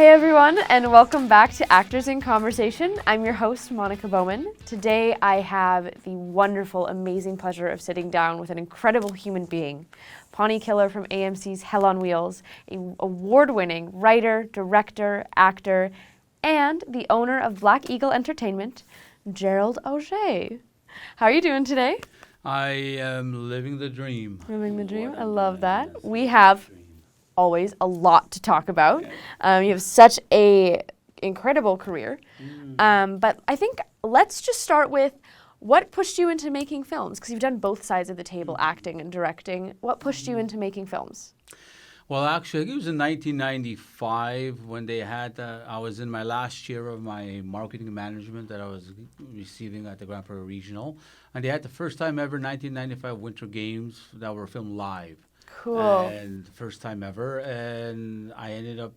Hey everyone, and welcome back to Actors in Conversation. I'm your host, Monica Bowman. Today I have the wonderful, amazing pleasure of sitting down with an incredible human being, Pawnee Killer from AMC's Hell on Wheels, an award-winning writer, director, actor, and the owner of Black Eagle Entertainment, Gerald Auger. How are you doing today? I am living the dream. Living the dream? I love that. We have always a lot to talk about. You have such a incredible career. But I think let's just start with what pushed you into making films? Because you've done both sides of the table, acting and directing. What pushed you into making films? Well, actually, I think it was in 1995 when they had, I was in my last year of my marketing management that I was receiving at the Grand Prairie Regional. And they had the first time ever 1995 Winter Games that were filmed live. Cool. And first time ever. And I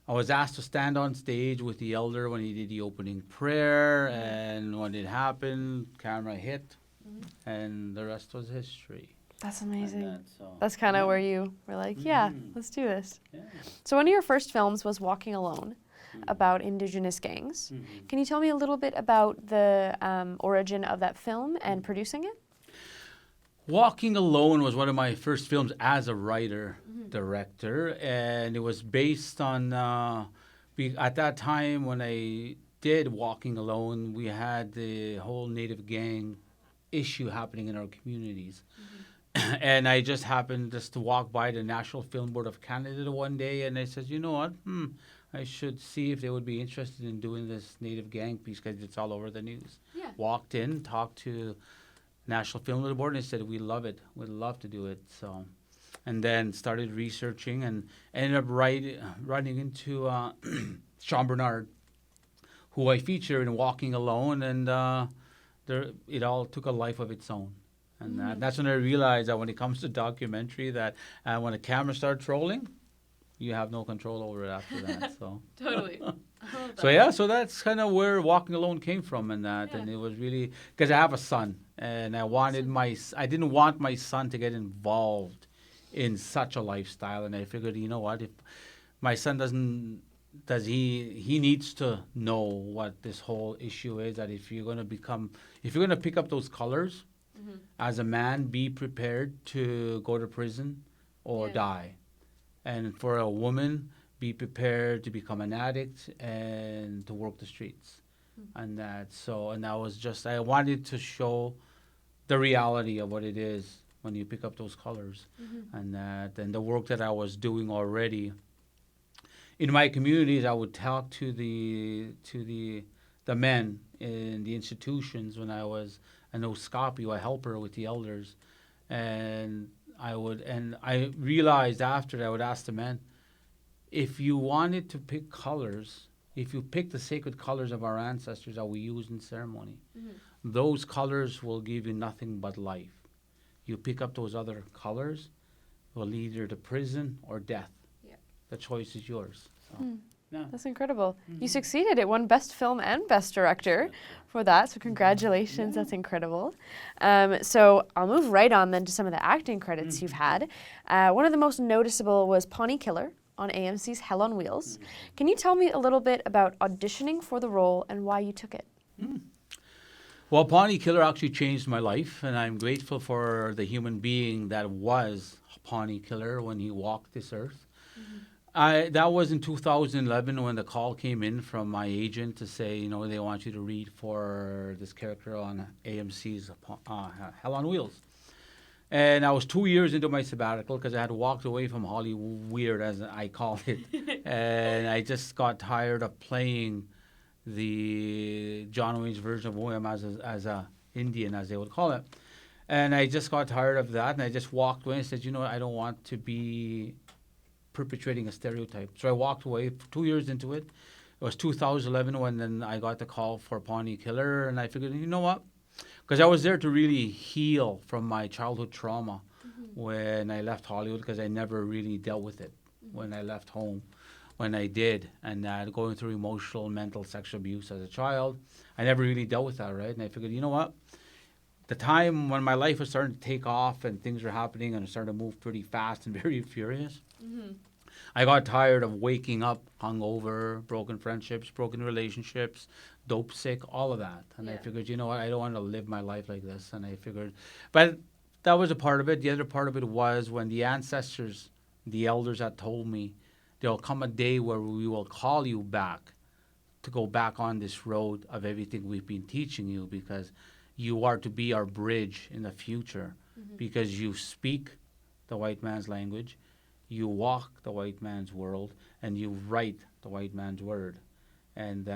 was asked to stand on stage with the elder when he did the opening prayer. And when it happened, camera hit. And the rest was history. That's amazing. So, That's kind of where you were like, yeah, let's do this. Yeah. So one of your first films was Walking Alone, about Indigenous gangs. Can you tell me a little bit about the origin of that film and producing it? Walking Alone was one of my first films as a writer, director, and it was based on, at that time when I did Walking Alone, we had the whole Native gang issue happening in our communities. And I just happened to walk by the National Film Board of Canada one day, and I said, you know what, I should see if they would be interested in doing this Native gang piece because it's all over the news. Yeah. Walked in, talked to National Film Board, and they said, we love it. We'd love to do it. So, and then started researching and ended up running into Sean Bernard, who I featured in Walking Alone, and it all took a life of its own. And that's when I realized that when it comes to documentary, that when the camera starts rolling, you have no control over it after that. So Totally. So that's kind of where Walking Alone came from, and it was really because I have a son, and I didn't want my son to get involved in such a lifestyle, and I figured, you know what, if my son he needs to know what this whole issue is, that if you're going to pick up those colors, as a man, be prepared to go to prison or die. And for a woman, be prepared to become an addict and to work the streets. And that was just, I wanted to show the reality of what it is when you pick up those colors. And the work that I was doing already. In my communities, I would talk to the men in the institutions when I was an Sḳwməthkৱəy, a helper with the elders. And I realized after that I would ask the men, if you wanted to pick colors, if you pick the sacred colors of our ancestors that we use in ceremony, those colors will give you nothing but life. You pick up those other colors, it will lead you to prison or death. Yeah. The choice is yours. So. Yeah. That's incredible. You succeeded. It won Best Film and Best Director for that, so congratulations. That's incredible. So I'll move right on then to some of the acting credits you've had. One of the most noticeable was Pawnee Killer on AMC's Hell on Wheels. Can you tell me a little bit about auditioning for the role and why you took it? Well, Pawnee Killer actually changed my life, and I'm grateful for the human being that was Pawnee Killer when he walked this earth. That was in 2011 when the call came in from my agent to say, they want you to read for this character on AMC's Hell on Wheels. And I was 2 years into my sabbatical because I had walked away from Hollywood, as I call it. And I just got tired of playing the John Wayne's version of William as a Indian, as they would call it. And I just got tired of that, and I just walked away and said, I don't want to be perpetuating a stereotype. So I walked away 2 years into it. It was 2011 when then I got the call for Pawnee Killer, and I figured, you know what? Because I was there to really heal from my childhood trauma when I left Hollywood, because I never really dealt with it when I left home, when I did, and going through emotional, mental, sexual abuse as a child. I never really dealt with that, right? And I figured, you know what? The time when my life was starting to take off and things were happening and it started to move pretty fast and very furious, I got tired of waking up hungover, broken friendships, broken relationships, dope sick, all of that. And I figured, you know what, I don't want to live my life like this. And I figured, but that was a part of it. The other part of it was when the ancestors, the elders had told me, there'll come a day where we will call you back to go back on this road of everything we've been teaching you, because you are to be our bridge in the future, because you speak the white man's language, you walk the white man's world, and you write the white man's word. And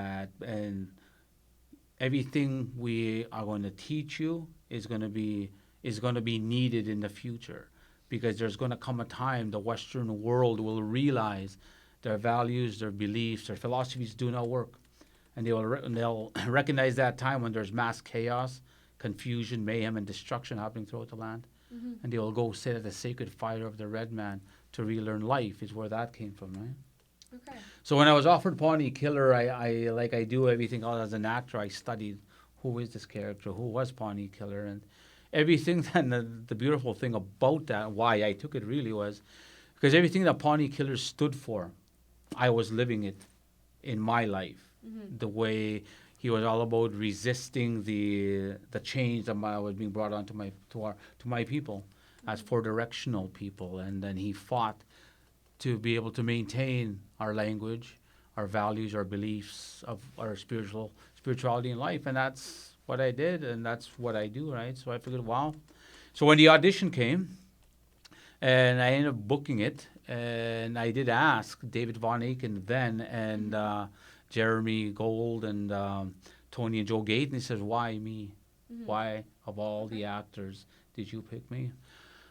everything we are going to teach you is going to be needed in the future, because there's going to come a time the Western world will realize their values, their beliefs, their philosophies do not work. And they'll recognize that time when there's mass chaos, confusion, mayhem, and destruction happening throughout the land. And they will go sit at the sacred fire of the red man to relearn life, is where that came from, right? Okay. So when I was offered Pawnee Killer, I like I do everything else as an actor, I studied who is this character, who was Pawnee Killer, and everything. And the beautiful thing about that, why I took it really was because everything that Pawnee Killer stood for, I was living it in my life. The way he was all about resisting the change that was being brought on to my people as four directional people, and then he fought to be able to maintain our language, our values, our beliefs of our spirituality in life, and that's what I did, and that's what I do, right? So I figured, wow. So when the audition came, and I ended up booking it, and I did ask David Von Aken then, and Jeremy Gold, and Tony and Joe Gate, and he says, why me? Why, of all the actors, did you pick me?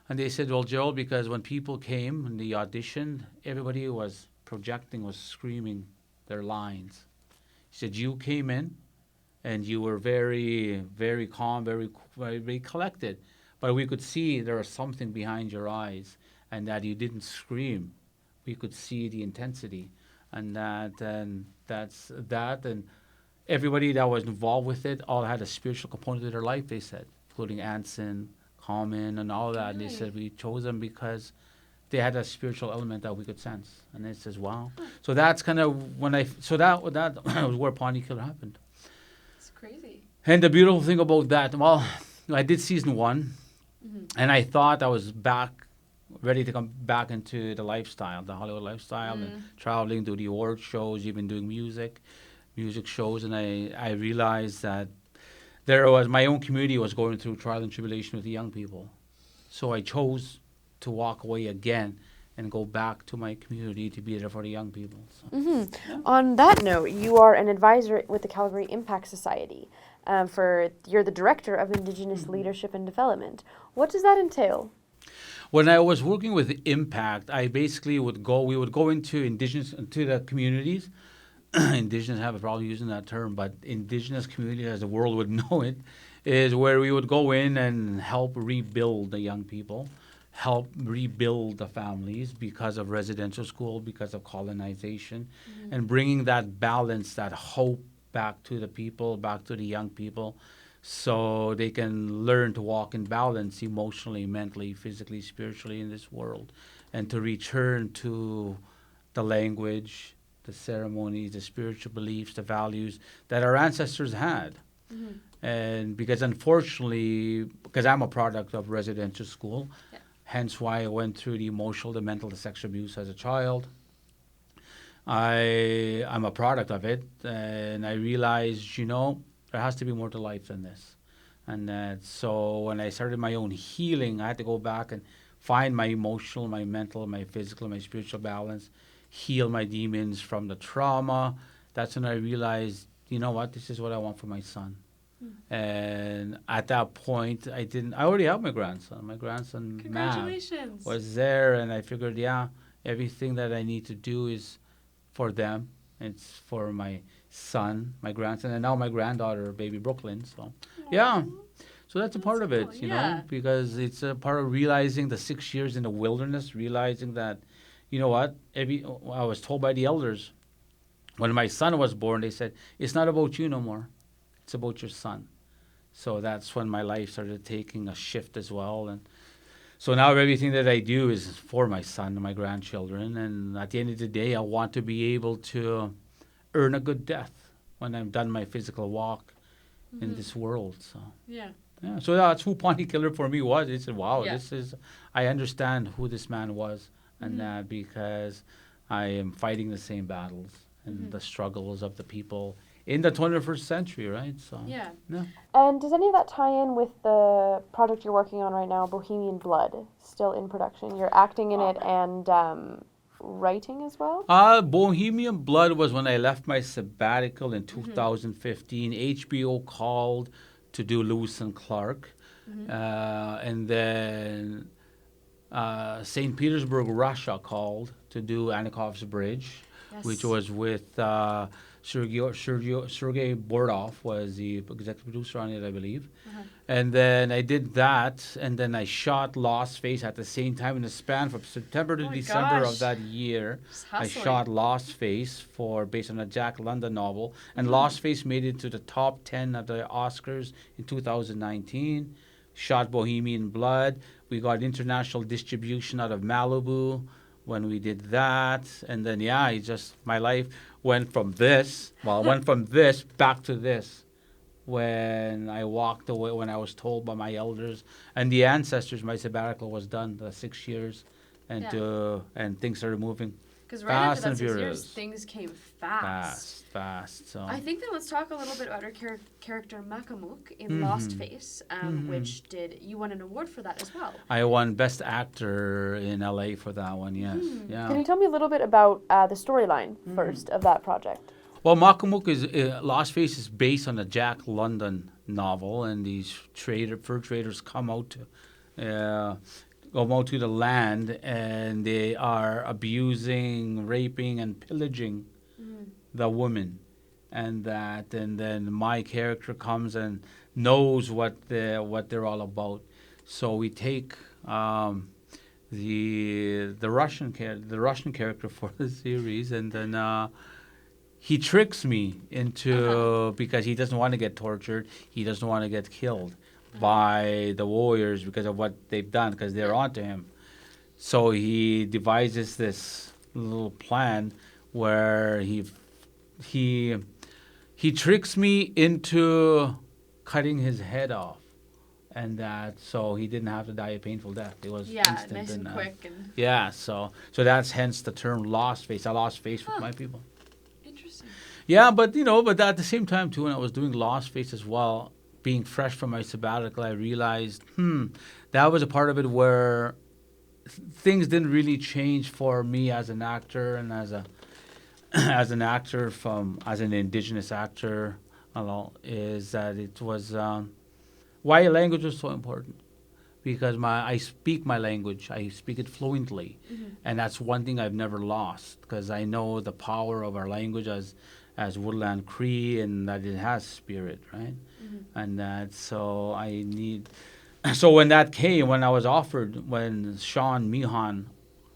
And they said, well, Gerald, because when people came and they auditioned, everybody was projecting, was screaming their lines. He said, you came in, and you were very, very calm, very, very collected. But we could see there was something behind your eyes, and that you didn't scream. We could see the intensity, and that's that. And everybody that was involved with it all had a spiritual component to their life, they said, including Anson, Common, and all that. And they said we chose them because they had a spiritual element that we could sense. And it says, wow. So that's kind of that was where Pawnee Killer happened. It's crazy. And the beautiful thing about that, well, I did season 1, and I thought I was ready to come back into the lifestyle, the Hollywood lifestyle, and traveling, do the award shows, even doing music shows. And I realized that my own community was going through trial and tribulation with the young people. So I chose to walk away again and go back to my community to be there for the young people. So. On that note, you are an advisor with the Calgary Impact Society. You're the director of Indigenous Leadership and Development. What does that entail? When I was working with Impact, we would go into the communities. Indigenous have a problem using that term, but Indigenous community, as the world would know it, is where we would go in and help rebuild the young people, help rebuild the families because of residential school, because of colonization, and bringing that balance, that hope back to the people, back to the young people, so they can learn to walk in balance emotionally, mentally, physically, spiritually in this world, and to return to the language, the ceremonies, the spiritual beliefs, the values that our ancestors had. And because unfortunately, because I'm a product of residential school, hence why I went through the emotional, the mental, the sexual abuse as a child. I'm a product of it, and I realized, there has to be more to life than this. And so when I started my own healing, I had to go back and find my emotional, my mental, my physical, my spiritual balance, heal my demons from the trauma. That's when I realized, this is what I want for my son. And at that point, I already have my grandson. My grandson, Congratulations. Matt, was there, and I figured, everything that I need to do is for them. It's for my son, my grandson, and now my granddaughter, baby Brooklyn. So, so that's a part of it, because it's a part of realizing the 6 years in the wilderness, realizing that, I was told by the elders, when my son was born, they said, it's not about you no more. It's about your son. So that's when my life started taking a shift as well. And So now everything that I do is for my son and my grandchildren. And at the end of the day, I want to be able to earn a good death when I'm done my physical walk in this world. So Yeah. yeah, so that's who Pawnee Killer for me was. It said, wow, Yeah. I understand who this man was, and because I am fighting the same battles and the struggles of the people in the 21st century, right? So Yeah. yeah. And does any of that tie in with the project you're working on right now, Bohemian Blood, still in production? You're acting in it and writing as well? Bohemian Blood was when I left my sabbatical in 2015. HBO called to do Lewis and Clark. And then St. Petersburg, Russia called to do Anikov's Bridge, which was with Sergei Bordov was the executive producer on it, I believe. And then I did that, and then I shot Lost Face at the same time in the span from September to December of that year. I shot Lost Face based on a Jack London novel, and Lost Face made it to the top 10 of the Oscars in 2019. Shot Bohemian Blood. We got international distribution out of Malibu when we did that, and then my life went from this back to this when I walked away, when I was told by my elders and the ancestors my sabbatical was done, the 6 years, and things started moving. Because right after that 6 years, things came fast. Fast. So I think that let's talk a little bit about our character Makamuk in Lost Face, which you won an award for that as well. I won Best Actor in LA for that one, yes. Yeah. Can you tell me a little bit about the storyline first of that project? Well, Makamuk is Lost Face is based on a Jack London novel, and these fur traders come out to the land, and they are abusing, raping, and pillaging the women, and then my character comes and knows what they're all about. So we take the Russian character for the series, and then he tricks me into because he doesn't want to get tortured, he doesn't want to get killed by the warriors because of what they've done, because they're onto him. So he devises this little plan where he tricks me into cutting his head off, and so he didn't have to die a painful death. It was instant, nice and quick. And so that's hence the term Lost Face. I lost face with my people. Interesting. Yeah, but at the same time too, when I was doing Lost Face as well, being fresh from my sabbatical, I realized, that was a part of it where things didn't really change for me as an actor and as an indigenous actor. Is that it was why language was so important, because I speak my language, I speak it fluently, and that's one thing I've never lost, because I know the power of our language as Woodland Cree, and that it has spirit, right? And that so I need. So when that came, when Sean Meehan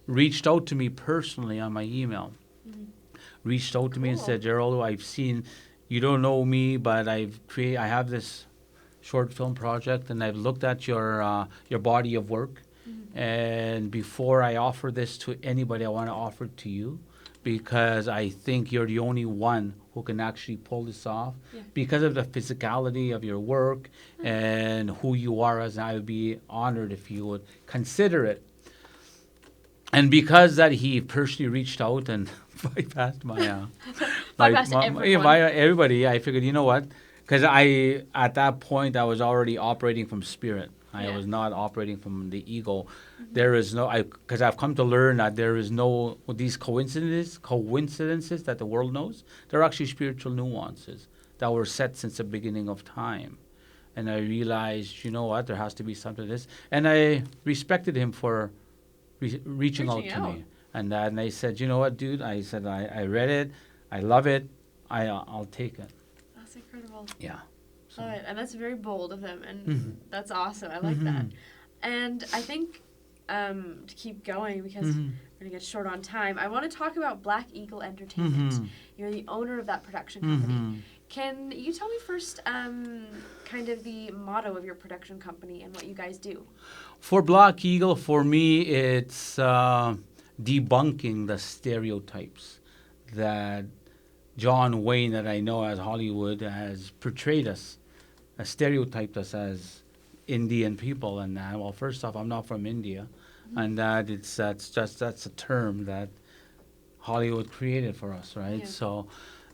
reached out to me personally on my email, reached out to me and said, Gerald, I've seen, you don't know me, but I have this short film project, and I've looked at your body of work, and before I offer this to anybody, I want to offer it to you, because I think you're the only one who can actually pull this off, because of the physicality of your work and who you are. As I would be honored if you would consider it. And because that he personally reached out and bypassed everybody, I figured, you know what? Because at that point, I was already operating from spirit. I was not operating from the ego. There is because I've come to learn that there is no these coincidences that the world knows. They're actually spiritual nuances that were set since the beginning of time. And I realized, you know what? There has to be something to this. And I respected him for reaching out to me. And I said, you know what, dude? I said, I read it. I love it. I'll take it. That's incredible. Yeah. So. Love it. And that's very bold of him. And that's awesome. I like that. And I think to keep going, because we're going to get short on time, I want to talk about Black Eagle Entertainment. You're the owner of that production company. Can you tell me first kind of the motto of your production company and what you guys do? For Black Eagle, for me, it's debunking the stereotypes that John Wayne, that I know as Hollywood, has portrayed us, has stereotyped us as Indian people. And well, first off, I'm not from India, and that's a term that Hollywood created for us, right? Yeah. So,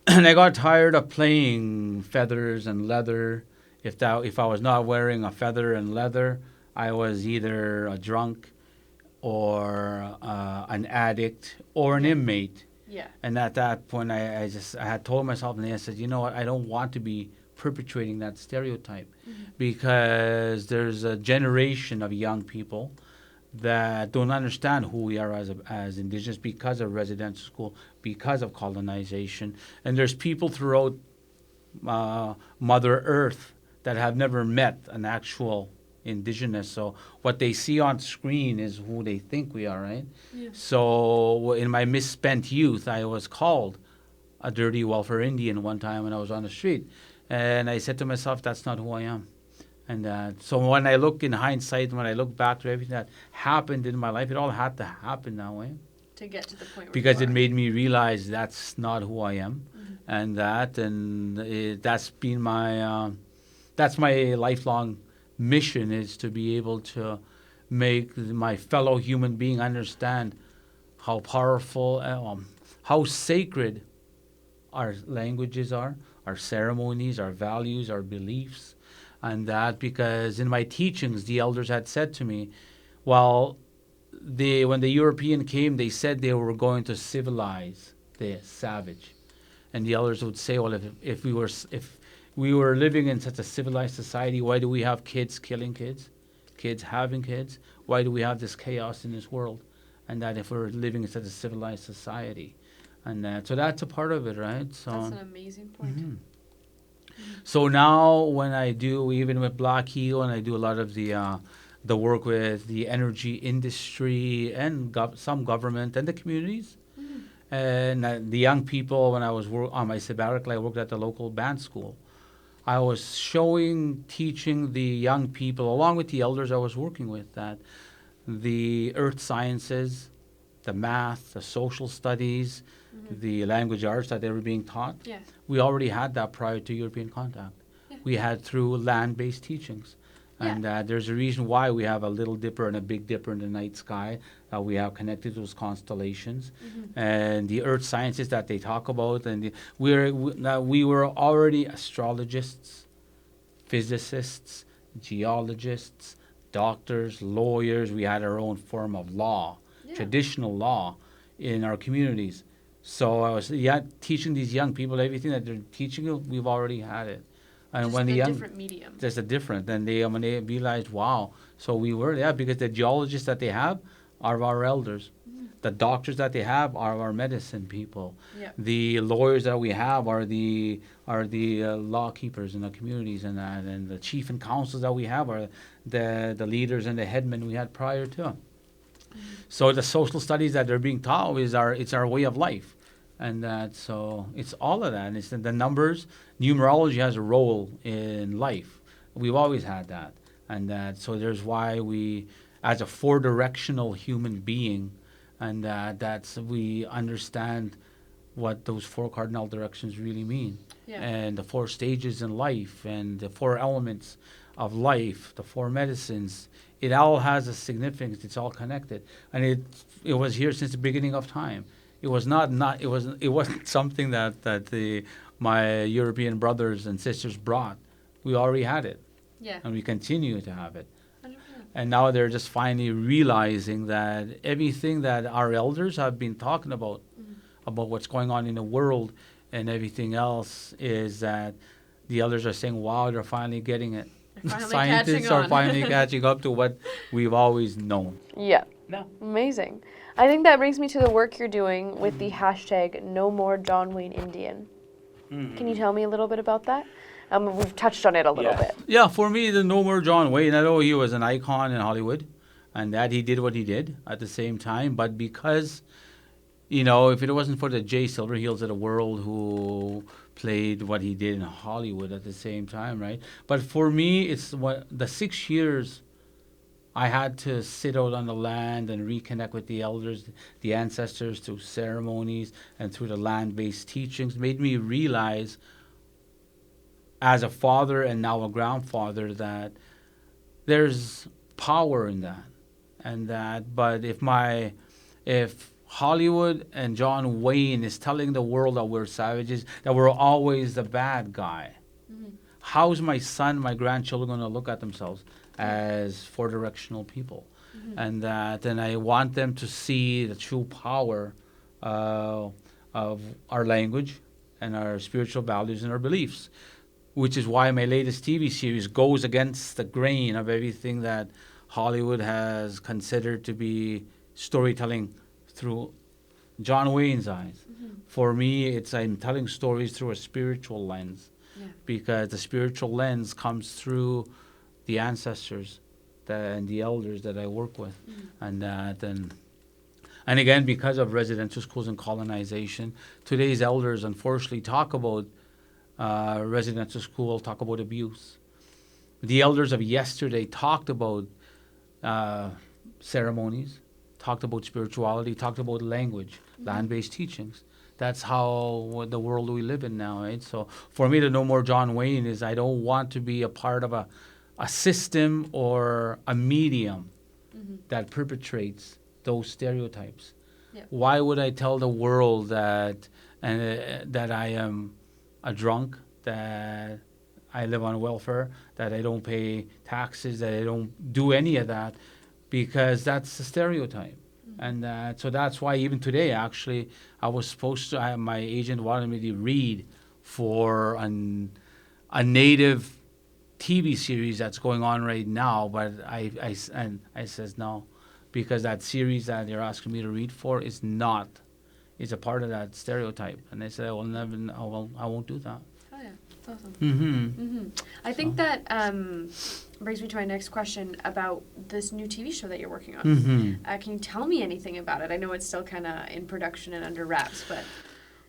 and I got tired of playing feathers and leather. If I was not wearing a feather and leather, I was either a drunk or an addict or an inmate. Yeah. And at that point, I had told myself, and I said, you know what, I don't want to be perpetuating that stereotype, because there's a generation of young people that don't understand who we are as Indigenous because of residential school, because of colonization. And there's people throughout Mother Earth that have never met an actual Indigenous. So what they see on screen is who they think we are, right? Yeah. So in my misspent youth, I was called a dirty welfare Indian one time when I was on the street. And I said to myself, that's not who I am. And so when I look in hindsight, when I look back to everything that happened in my life, it all had to happen that way. To get to the point where Because you it are. made me realize that's not who I am. And that's been that's my lifelong mission, is to be able to make my fellow human being understand how powerful, how sacred our languages are, our ceremonies, our values, our beliefs. And that because in my teachings, the elders had said to me, well, when the European came, they said they were going to civilize the savage. And the elders would say, well, if we were living in such a civilized society, why do we have kids killing kids, kids having kids? Why do we have this chaos in this world? And that if we're living in such a civilized society. And so that's a part of it, right? So That's an amazing point. So now when I do, even with Black Eagle, and I do a lot of the work with the energy industry and some government and the communities. And the young people, when I was on my sabbatical, I worked at the local band school. I was teaching the young people, along with the elders I was working with, that the earth sciences, the math, the social studies, the language arts that they were being taught, Yeah. we already had that prior to European contact. Yeah. We had through land-based teachings. And there's a reason why we have a Little Dipper and a Big Dipper in the night sky that we have connected to those constellations. And the earth sciences that they talk about. And we were already astrologists, physicists, geologists, doctors, lawyers. We had our own form of law, traditional law in our communities. So I was teaching these young people everything that they're teaching you. We've already had it, and Just when in the a young, different medium. there's a different, and when they realized, wow, so we were because the geologists that they have are our elders, the doctors that they have are our medicine people, the lawyers that we have are the law keepers in the communities, and the chief and councils that we have are the leaders and the headmen we had prior to. So the social studies that they're being taught it's our way of life, and so it's all of that. And it's the numbers. Numerology has a role in life. We've always had that, and so there's why we, as a four-directional human being, and we understand what those four cardinal directions really mean, and the four stages in life, and the four elements of life, the four medicines. It all has a significance. It's all connected, and it was here since the beginning of time. It was it wasn't something that my European brothers and sisters brought. We already had it, and we continue to have it. 100%. And now they're just finally realizing that everything that our elders have been talking about what's going on in the world and everything else, is that the elders are saying, "Wow, they're finally getting it." Finally Scientists catching are on. finally catching up to what we've always known. Yeah. No. Amazing. I think that brings me to the work you're doing with the hashtag No More John Wayne Indian. Can you tell me a little bit about that? We've touched on it a little bit. Yeah, for me, the No More John Wayne, I know he was an icon in Hollywood, and that he did what he did at the same time, but because, if it wasn't for the J. Silverheels of the world who played what he did in Hollywood at the same time, right? But for me, it's what the 6 years I had to sit out on the land and reconnect with the elders, the ancestors, through ceremonies and through the land-based teachings, made me realize as a father and now a grandfather that there's power in that. And that, but if Hollywood and John Wayne is telling the world that we're savages, that we're always the bad guy, how's my son, my grandchildren going to look at themselves as four-directional people? And that, and I want them to see the true power of our language and our spiritual values and our beliefs, which is why my latest TV series goes against the grain of everything that Hollywood has considered to be storytelling through John Wayne's eyes. For me, I'm telling stories through a spiritual lens, because the spiritual lens comes through the ancestors and the elders that I work with. And again, because of residential schools and colonization, today's elders unfortunately talk about residential school, talk about abuse. The elders of yesterday talked about ceremonies, talked about spirituality, talked about language, land-based teachings. That's how the world we live in now, right? So for me to know more John Wayne is I don't want to be a part of a system or a medium that perpetrates those stereotypes. Why would I tell the world that I am a drunk, that I live on welfare, that I don't pay taxes, that I don't do any of that? Because that's a stereotype. And so that's why even today, actually, I was supposed to, my agent wanted me to read for a native TV series that's going on right now, but I says no, because that series that you're asking me to read for is a part of that stereotype. And they said, I won't do that. Oh yeah, that's awesome. I think that brings me to my next question about this new TV show that you're working on. Can you tell me anything about it? I know it's still kind of in production and under wraps, but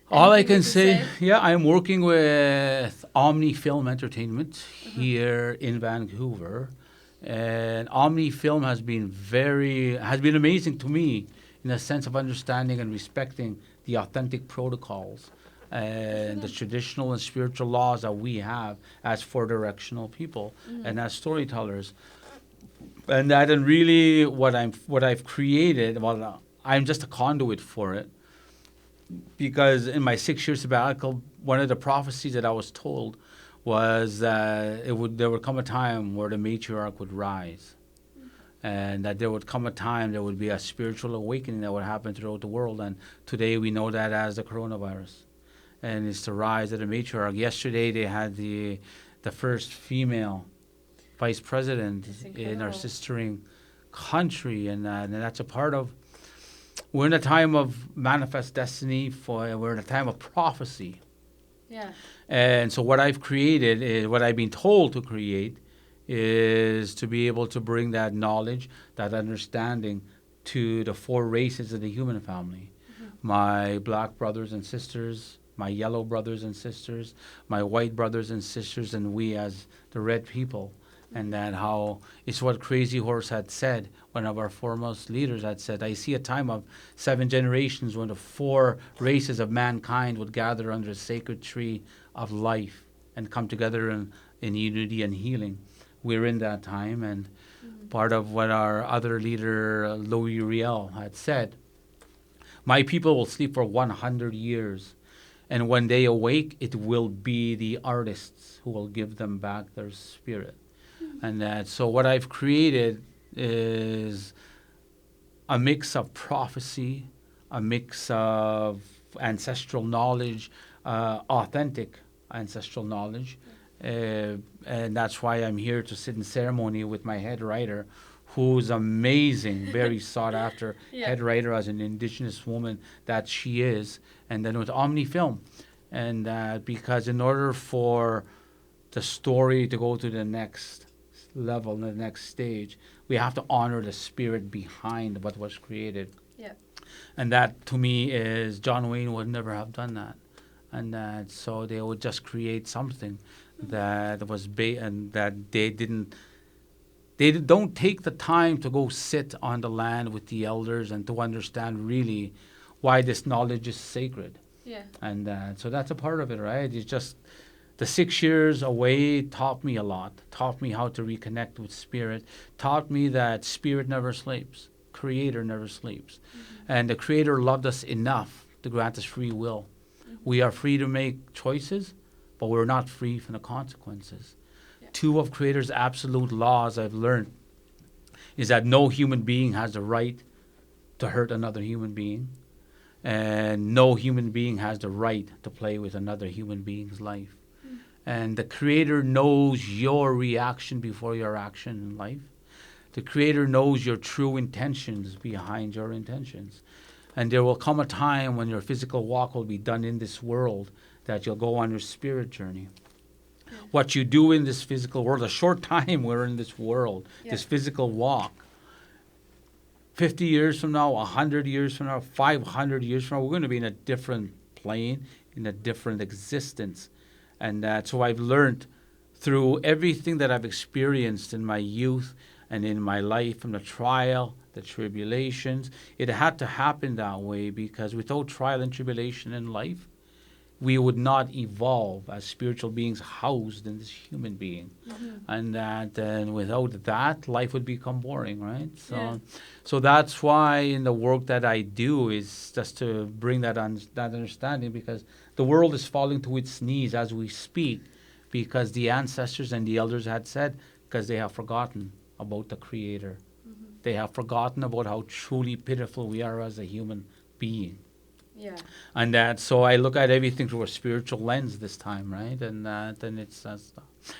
all I can say, I'm working with Omni Film Entertainment here in Vancouver, and Omni Film has been amazing to me in the sense of understanding and respecting the authentic protocols and the traditional and spiritual laws that we have as four-directional people and as storytellers. And that, and really what I've created, well, I'm just a conduit for it, because in my 6 years sabbatical, one of the prophecies that I was told was that there would come a time where the matriarch would rise, and that there would come a time there would be a spiritual awakening that would happen throughout the world. And today we know that as the coronavirus. And it's the rise of the matriarch. Yesterday they had the first female vice president in our sistering country, and that's a part of. We're in a time of manifest destiny. We're in a time of prophecy. Yeah. And so what I've created is what I've been told to create is to be able to bring that knowledge, that understanding to the four races of the human family. My black brothers and sisters, my yellow brothers and sisters, my white brothers and sisters, and we as the red people. And that how it's what Crazy Horse had said, one of our foremost leaders had said, I see a time of 7 generations when the 4 races of mankind would gather under a sacred tree of life and come together in unity and healing. We're in that time, and part of what our other leader, Louis Riel, had said, my people will sleep for 100 years. And when they awake, it will be the artists who will give them back their spirit. And so what I've created is a mix of prophecy, a mix of ancestral knowledge, authentic ancestral knowledge. And that's why I'm here to sit in ceremony with my head writer, who's amazing, very sought after head writer as an Indigenous woman that she is. And then with Omni Film. And because in order for the story to go to the next level, the next stage, we have to honor the spirit behind what was created. Yeah. And that to me is John Wayne would never have done that. And so they would just create something that was and that they don't take the time to go sit on the land with the elders and to understand really why this knowledge is sacred. Yeah. And so that's a part of it, right? It's just the 6 years away taught me a lot, taught me how to reconnect with spirit, taught me that spirit never sleeps, creator never sleeps. And the creator loved us enough to grant us free will. We are free to make choices, but we're not free from the consequences. Yeah. Two of creator's absolute laws I've learned is that no human being has the right to hurt another human being, and no human being has the right to play with another human being's life. And the creator knows your reaction before your action in life. The creator knows your true intentions behind your intentions. And there will come a time when your physical walk will be done in this world that you'll go on your spirit journey. Yeah. What you do in this physical world, a short time we're in this world, this physical walk. 50 years from now, 100 years from now, 500 years from now, we're going to be in a different plane, in a different existence. And so I've learned through everything that I've experienced in my youth and in my life, from the trial, the tribulations, it had to happen that way, because without trial and tribulation in life, we would not evolve as spiritual beings housed in this human being. And without that, life would become boring, right? So that's why in the work that I do is just to bring that understanding, because the world is falling to its knees as we speak, because the ancestors and the elders had said, because they have forgotten about the Creator. They have forgotten about how truly pitiful we are as a human being. Yeah. And so I look at everything through a spiritual lens this time, right? And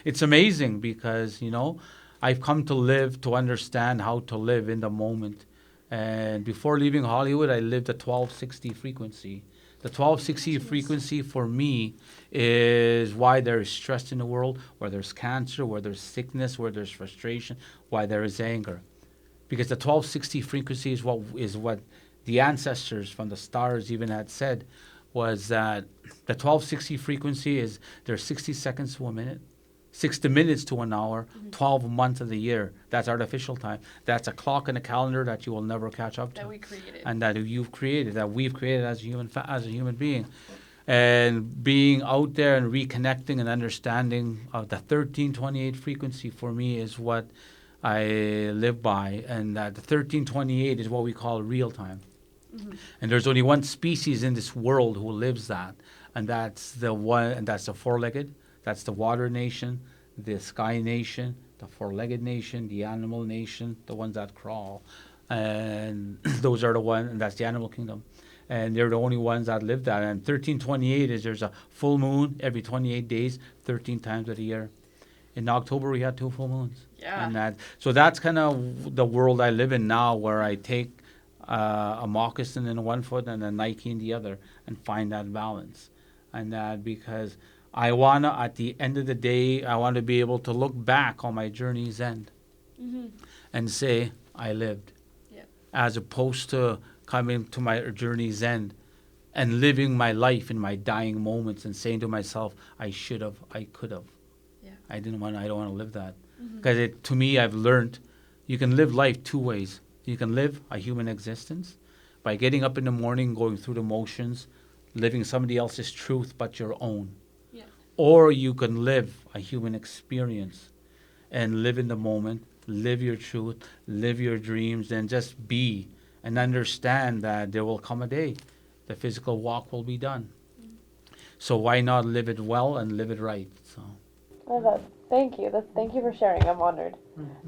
it's amazing, because, you know, I've come to live to understand how to live in the moment. And before leaving Hollywood, I lived a 1260 frequency. The 1260 frequency for me is why there is stress in the world, where there's cancer, where there's sickness, where there's frustration, why there is anger. Because the 1260 frequency is what the ancestors from the stars even had said, was that the 1260 frequency is there's 60 seconds to a minute, 60 minutes to an hour, 12 months of the year. That's artificial time. That's a clock and a calendar that you will never catch up to. That we created. And that you've created, that we've created as a human being. And being out there and reconnecting and understanding of the 1328 frequency for me is what I live by. And that the 1328 is what we call real time. And there's only one species in this world who lives that, and that's the four-legged. That's the water nation, the sky nation, the four-legged nation, the animal nation, the ones that crawl. And those are the ones, and that's the animal kingdom. And they're the only ones that live that. And 1328 is there's a full moon every 28 days, 13 times of the year. In October, we had 2 full moons. Yeah. And so that's kind of the world I live in now, where I take a moccasin in one foot and a Nike in the other, and find that balance. And that because I want to, at the end of the day, I want to be able to look back on my journey's end and say, I lived. Yeah. As opposed to coming to my journey's end and living my life in my dying moments and saying to myself, I should have, I could have. Yeah. I don't want to live that. Because to me, I've learned you can live life 2 ways. You can live a human existence by getting up in the morning, going through the motions, living somebody else's truth but your own. Yeah. Or you can live a human experience and live in the moment, live your truth, live your dreams, and just be and understand that there will come a day the physical walk will be done. So why not live it well and live it right? So. Well, thank you. Thank you for sharing. I'm honored.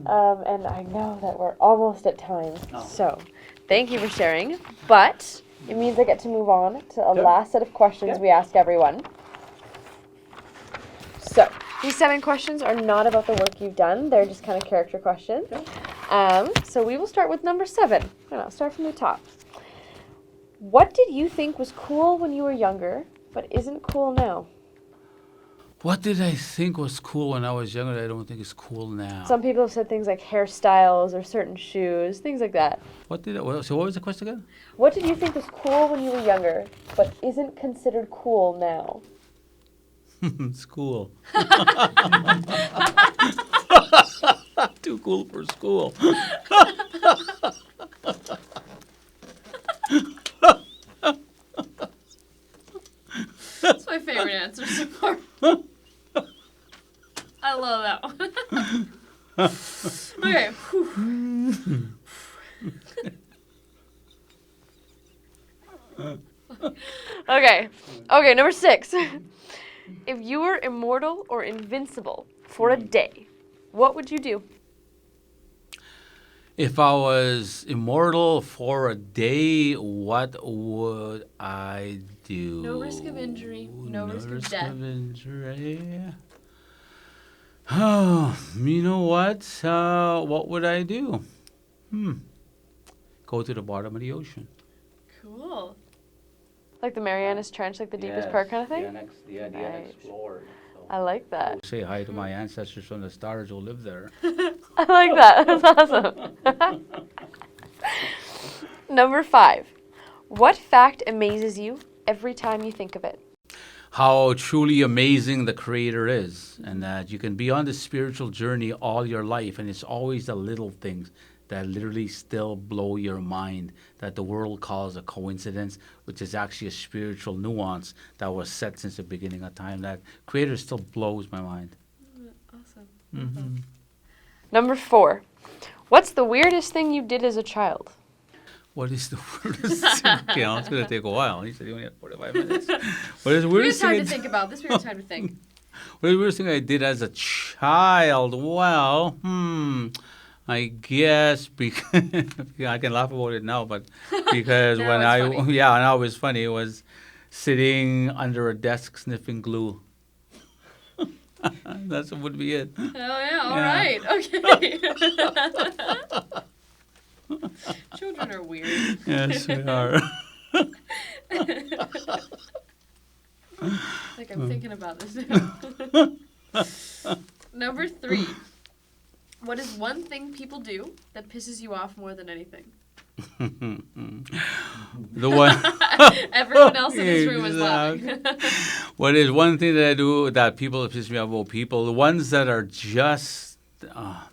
And I know that we're almost at time. So thank you for sharing. But it means I get to move on to a last set of questions we ask everyone. So these 7 questions are not about the work you've done. They're just kind of character questions. So we will start with number 7. And I'll start from the top. What did you think was cool when you were younger, but isn't cool now? What did I think was cool when I was younger that I don't think is cool now? Some people have said things like hairstyles or certain shoes, things like that. So what was the question again? What did you think was cool when you were younger, but isn't considered cool now? School. Too cool for school. That's my favorite answer so far. I love that one. Okay. Okay, number 6. If you were immortal or invincible for a day, what would you do? If I was immortal for a day, what would I do? No risk of injury, no risk of risk death. of injury. Oh, you know what? What would I do? Go to the bottom of the ocean. Cool. Like the Marianas Trench, like the deepest part kind of thing? The unexplored. I like that. Say hi to my ancestors from the stars who live there. I like that. That's awesome. Number 5. What fact amazes you every time you think of it? How truly amazing the Creator is, and that you can be on this spiritual journey all your life, and it's always the little things that literally still blow your mind, that the world calls a coincidence, which is actually a spiritual nuance that was set since the beginning of time. That Creator still blows my mind. Awesome. Mm-hmm. Number 4. What's the weirdest thing you did as a child? What is the weirdest thing? Okay, it's going to take a while. He said you only had 45 minutes. What is the We have weirdest time thing? to think about this. We have time to think. What is the weirdest thing I did as a child? Well, I guess because I can laugh about it now, but because when I was funny, it was sitting under a desk sniffing glue. That would be it. Oh yeah, all right, okay. Children are weird. Yes, they are. Like I'm thinking about this now. Number 3. What is one thing people do that pisses you off more than anything? The one. Everyone else in this room is laughing. What is one thing that I do that people piss me off about people? The ones that are just, the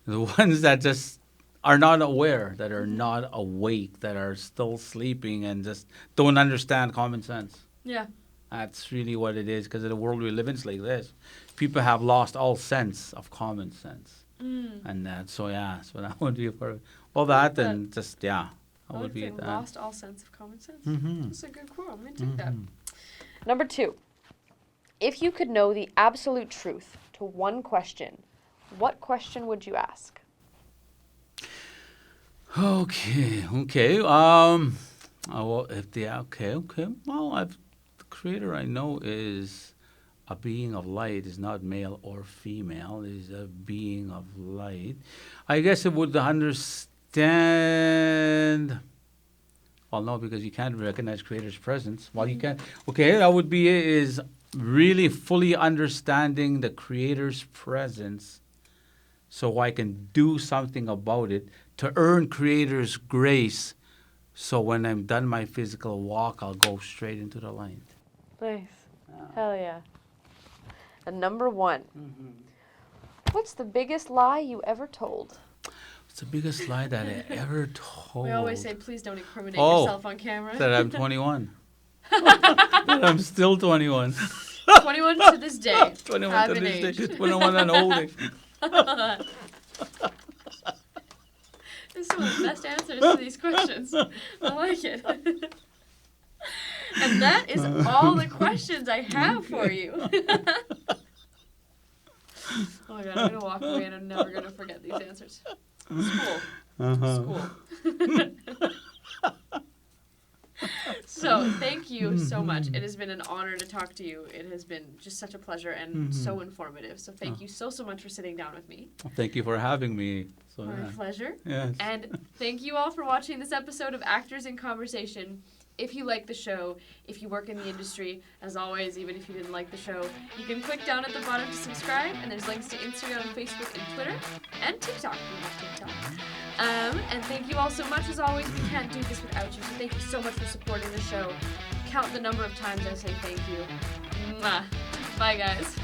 ones that just are not aware, that are not awake, that are still sleeping and just don't understand common sense. Yeah. That's really what it is, because in the world we live in, it's like this. People have lost all sense of common sense. And so that would be part of it. Well, that and just, I would be that. Lost all sense of common sense. Mm-hmm. That's a good quote. I'm going to take that. Number 2. If you could know the absolute truth to one question, what question would you ask? Okay. Well, the Creator I know is a being of light, is not male or female, is a being of light. I guess it would understand. Well, no, because you can't recognize Creator's presence. Well, you can't. Okay, that would be is really fully understanding the Creator's presence, so I can do something about it to earn Creator's grace. So when I'm done my physical walk, I'll go straight into the light. Nice. Hell yeah. And number 1. What's the biggest lie you ever told? What's the biggest lie that I ever told? We always say, please don't incriminate yourself on camera. That I'm 21. That I'm still 21. 21 to this day. 21 to this day. 21 and older. This is some of the best answers to these questions. I like it. And that is all the questions I have for you. Oh my God, I'm going to walk away and I'm never going to forget these answers. School. School. So, thank you so much. It has been an honor to talk to you. It has been just such a pleasure and so informative. So, thank you so much for sitting down with me. Thank you for having me. My pleasure. Yes. And thank you all for watching this episode of Actors in Conversation. if you like the show, if you work in the industry, as always, even if you didn't like the show, you can click down at the bottom to subscribe, and there's links to Instagram, Facebook, and Twitter, and TikTok. We love TikTok. And thank you all so much. As always, we can't do this without you, so thank you so much for supporting the show. Count the number of times I say thank you. Mwah. Bye, guys.